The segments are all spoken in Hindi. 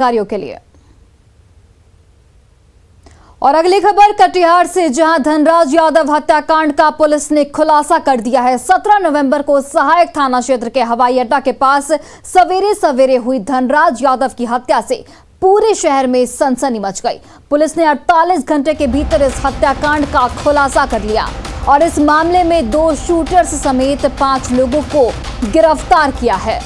कार्यों के लिए। और अगली खबर कटिहार से, जहां धनराज यादव हत्याकांड का पुलिस ने खुलासा कर दिया है। 17 नवंबर को सहायक थाना क्षेत्र के हवाई अड्डा के पास सवेरे सवेरे हुई धनराज यादव की हत्या से पूरे शहर में सनसनी मच गई। पुलिस ने 48 घंटे के भीतर इस हत्याकांड का खुलासा कर लिया और इस मामले में 2 शूटर्स समेत 5 लोगों को गिरफ्तार किया है।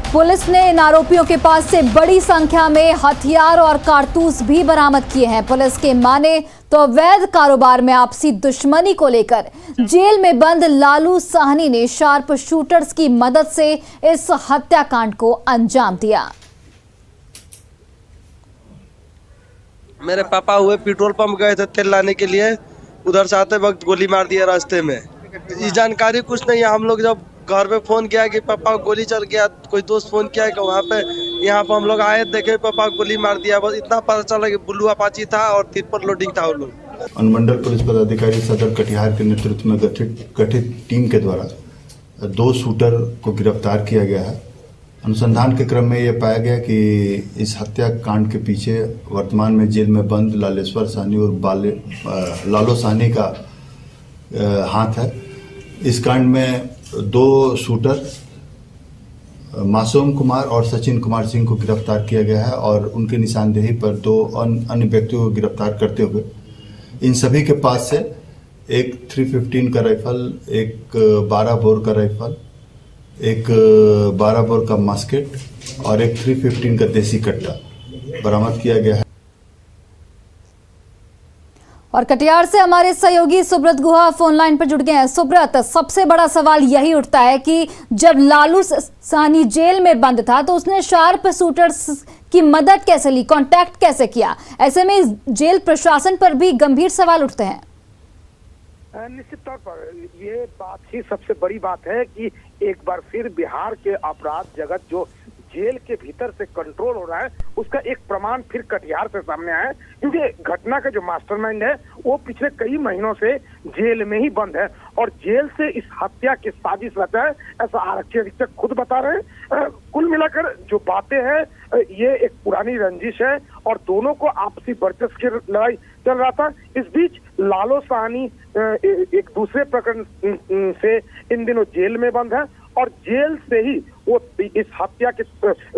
पुलिस ने इन आरोपियों के पास से बड़ी संख्या में हथियार और कारतूस भी बरामद किए हैं। पुलिस के माने तो अवैध कारोबार में आपसी दुश्मनी को लेकर जेल में बंद लालू साहनी ने शार्प शूटर्स की मदद से इस हत्याकांड को अंजाम दिया। मेरे पापा हुए पेट्रोल पंप गए थे तेल लाने के लिए, उधर से आते वक्त गोली मार दिया रास्ते में। ये जानकारी कुछ नहीं है। हम लोग जब घर पे फोन किया कि पापा को गोली चल गया, कोई दोस्त फोन किया कि वहाँ पे यहाँ पे हम लोग आए, देखे पापा को गोली मार दिया। बस इतना पता चला कि बुल्लू अपाची था और तिरपल लोडिंग था। वो लोग अनुमंडल पुलिस पदाधिकारी सदर कटिहार के नेतृत्व में गठित टीम के द्वारा 2 शूटर को गिरफ्तार किया गया है। अनुसंधान के क्रम में यह पाया गया कि इस हत्याकांड के पीछे वर्तमान में जेल में बंद लालेश्वर साहनी और लालो साहनी का हाथ है। इस कांड में 2 शूटर मासूम कुमार और सचिन कुमार सिंह को गिरफ्तार किया गया है और उनकी निशानदेही पर 2 अन्य व्यक्तियों को गिरफ्तार करते हुए इन सभी के पास से एक 315 का राइफल, एक 12 बोर का राइफल, एक 12 बोर का मास्केट और एक 315 का देसी कट्टा बरामद किया गया है। और कटिहार से हमारे सहयोगी सुब्रत गुहा फोन लाइन पर जुड़ गए हैं। सुब्रत, सबसे बड़ा सवाल यही उठता है कि जब लालू साहनी जेल में बंद था तो उसने शार्प शूटर्स की मदद कैसे ली, कांटेक्ट कैसे किया? ऐसे में जेल प्रशासन पर भी गंभीर सवाल उठते हैं। निश्चित तौर पर ये बात ही सबसे बड़ी बात है कि एक बार फिर बिहार के अपराध जगत जो जेल के भीतर से कंट्रोल हो रहा है, उसका एक प्रमाण फिर कटिहार से सामने आया है। क्योंकि घटना का जो मास्टरमाइंड है वो पिछले कई महीनों से जेल में ही बंद है और जेल से इस हत्या की साजिश रचा है, ऐसा आरक्षी अधीक्षक खुद बता रहे हैं। कुल मिलाकर जो बातें हैं, ये एक पुरानी रंजिश है और दोनों को आपसी वर्चस्व की लड़ाई चल रहा था। इस बीच लालू साहनी एक दूसरे प्रकरण से इन दिनों जेल में बंद है और जेल से ही वो इस हत्या के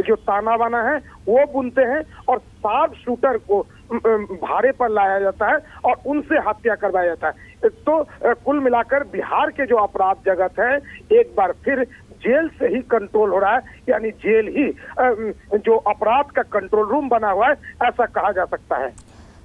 जो ताना बाना है वो बुनते हैं और 7 शूटर को भाड़े पर लाया जाता है और उनसे हत्या करवाया जाता है। तो कुल मिलाकर बिहार के जो अपराध जगत है एक बार फिर जेल से ही कंट्रोल हो रहा है, यानी जेल ही जो अपराध का कंट्रोल रूम बना हुआ है, ऐसा कहा जा सकता है।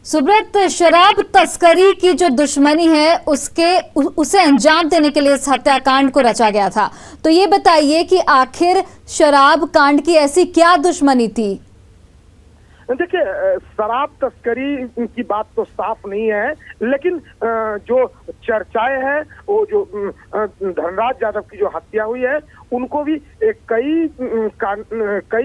सुब्रत, शराब तस्करी की जो दुश्मनी है उसे अंजाम देने के लिए इस हत्याकांड को रचा गया था। तो ये बताइए कि आखिर शराब कांड की ऐसी क्या दुश्मनी थी? देखिए, शराब तस्करी की बात तो साफ नहीं है, लेकिन जो चर्चाएं हैं वो जो धनराज यादव की जो हत्या हुई है उनको भी कई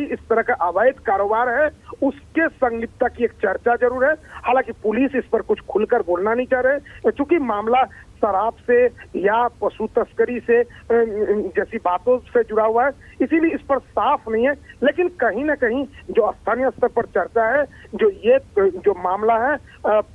इस तरह का अवैध कारोबार है, उसके संलिप्तता की एक चर्चा जरूर है। हालांकि पुलिस इस पर कुछ खुलकर बोलना नहीं चाह रहे क्योंकि मामला शराब से या पशु तस्करी से जैसी बातों से जुड़ा हुआ है, इसीलिए इस पर साफ नहीं है। लेकिन कहीं ना कहीं जो स्थानीय स्तर पर चर्चा है, जो मामला है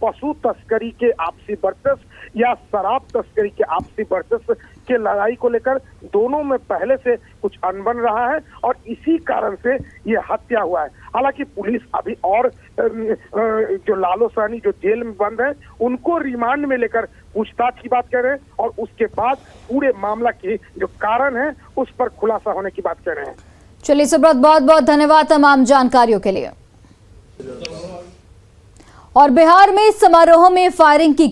पशु तस्करी के आपसी वर्चस्व या शराब तस्करी के आपसी वर्चस्व के लड़ाई को लेकर दोनों में पहले से कुछ अनबन रहा है और इसी कारण से ये हत्या हुआ है। हालांकि पुलिस अभी और जो लालू साहनी जो जेल में बंद है उनको रिमांड में लेकर पूछताछ की बात कर रहे हैं और उसके बाद पूरे मामला की जो कारण है उस पर खुलासा होने की बात कर रहे हैं। चलिए सुब्रत, बहुत बहुत धन्यवाद तमाम जानकारियों के लिए। और बिहार में समारोह में फायरिंग की